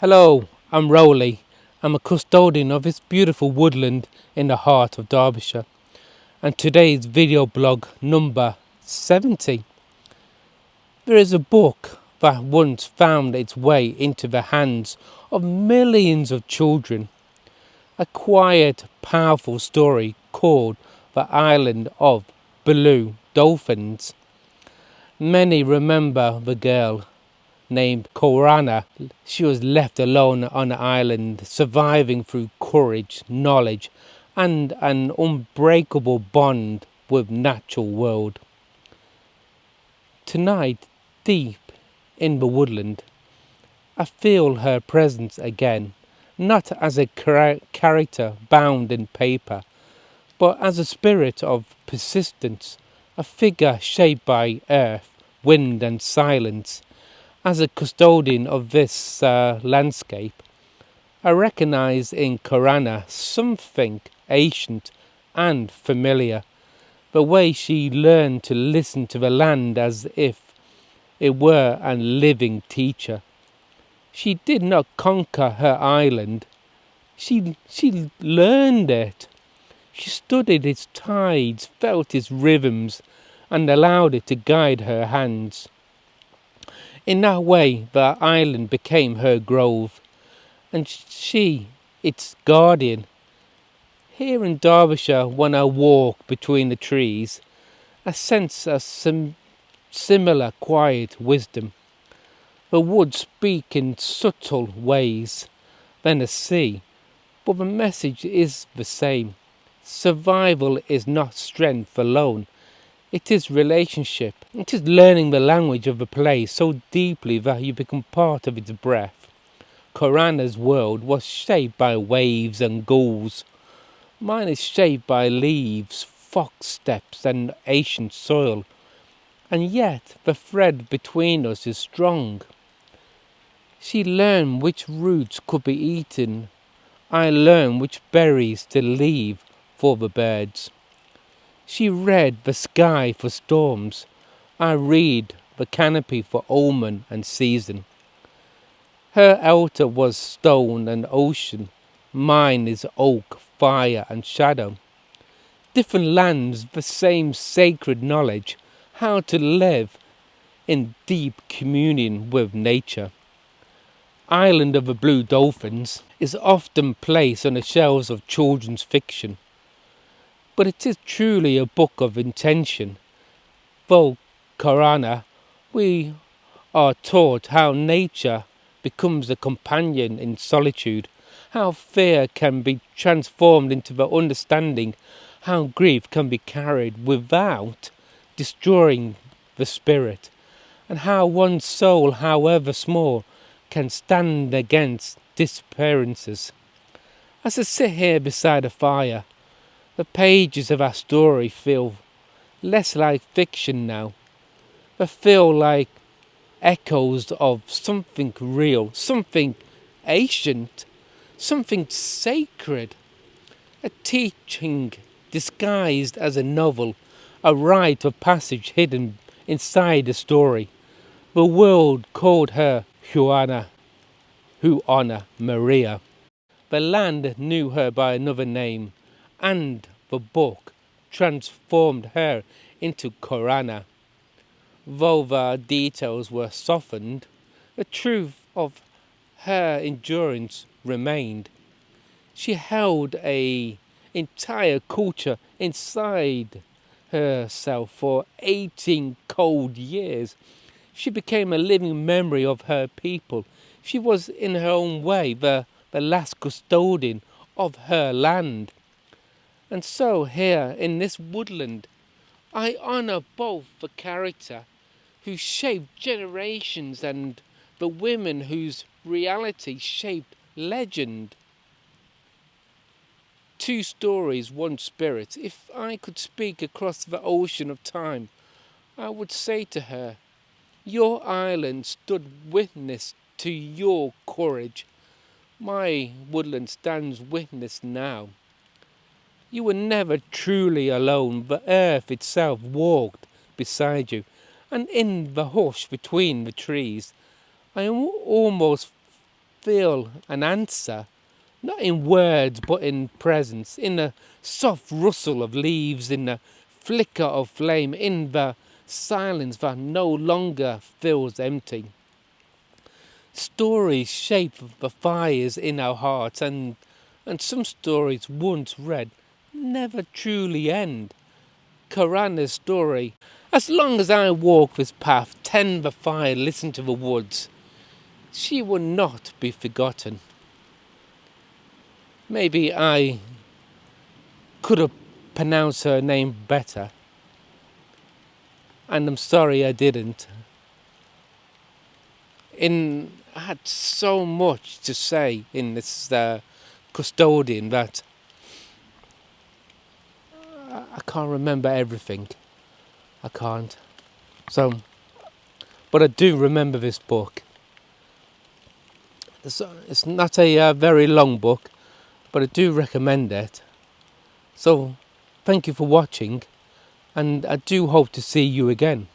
Hello, I'm Roly. I'm a custodian of this beautiful woodland in the heart of Derbyshire, and today's video blog number 70. There is a book that once found its way into the hands of millions of children, a quiet, powerful story called The Island of Blue Dolphins. Many remember the girl named Karana. She was left alone on the island, surviving through courage, knowledge, and an unbreakable bond with natural world. Tonight, deep in the woodland, I feel her presence again, not as a character bound in paper, but as a spirit of persistence, a figure shaped by earth, wind, and silence. As a custodian of this landscape, I recognize in Karana something ancient and familiar. The way she learned to listen to the land as if it were a living teacher. She did not conquer her island. She learned it. She studied its tides, felt its rhythms, and allowed it to guide her hands. In that way, the island became her grove, and she its guardian. Here in Derbyshire, when I walk between the trees, I sense a similar quiet wisdom. The woods speak in subtle ways than the sea, but the message is the same. Survival is not strength alone. It is relationship. It is learning the language of a place so deeply that you become part of its breath. Karana's world was shaped by waves and gulls. Mine is shaped by leaves, fox steps, and ancient soil. And yet the thread between us is strong. She learned which roots could be eaten. I learned which berries to leave for the birds. She read the sky for storms. I read the canopy for omen and season. Her altar was stone and ocean. Mine is oak, fire, and shadow. Different lands, the same sacred knowledge, how to live in deep communion with nature. Island of the Blue Dolphins is often placed on the shelves of children's fiction, but it is truly a book of intention. Though Karana, we are taught how nature becomes a companion in solitude, how fear can be transformed into the understanding, how grief can be carried without destroying the spirit, and how one soul, however small, can stand against disappearances. As I sit here beside a fire, the pages of our story feel less like fiction now. They feel like echoes of something real, something ancient, something sacred. A teaching disguised as a novel, a rite of passage hidden inside the story. The world called her Juana, Maria. The land knew her by another name, and the book transformed her into Karana. Though the details were softened, the truth of her endurance remained. She held an entire culture inside herself for 18 cold years. She became a living memory of her people. She was, in her own way, the last custodian of her land. And so here in this woodland, I honour both the character who shaped generations and the women whose reality shaped legend. Two stories, one spirit. If I could speak across the ocean of time, I would say to her, your island stood witness to your courage. My woodland stands witness now. You were never truly alone. The earth itself walked beside you, and in the hush between the trees, I almost feel an answer, not in words but in presence, in the soft rustle of leaves, in the flicker of flame, in the silence that no longer feels empty. Stories shape the fires in our hearts, and some stories once read never truly end. Karana's story. As long as I walk this path, tend the fire, listen to the woods, she will not be forgotten. Maybe I could have pronounced her name better, and I'm sorry I didn't. I had so much to say in this Custodian that I can't remember everything. I can't. So, but I do remember this book. It's not a very long book, but I do recommend it. So, thank you for watching, and I do hope to see you again.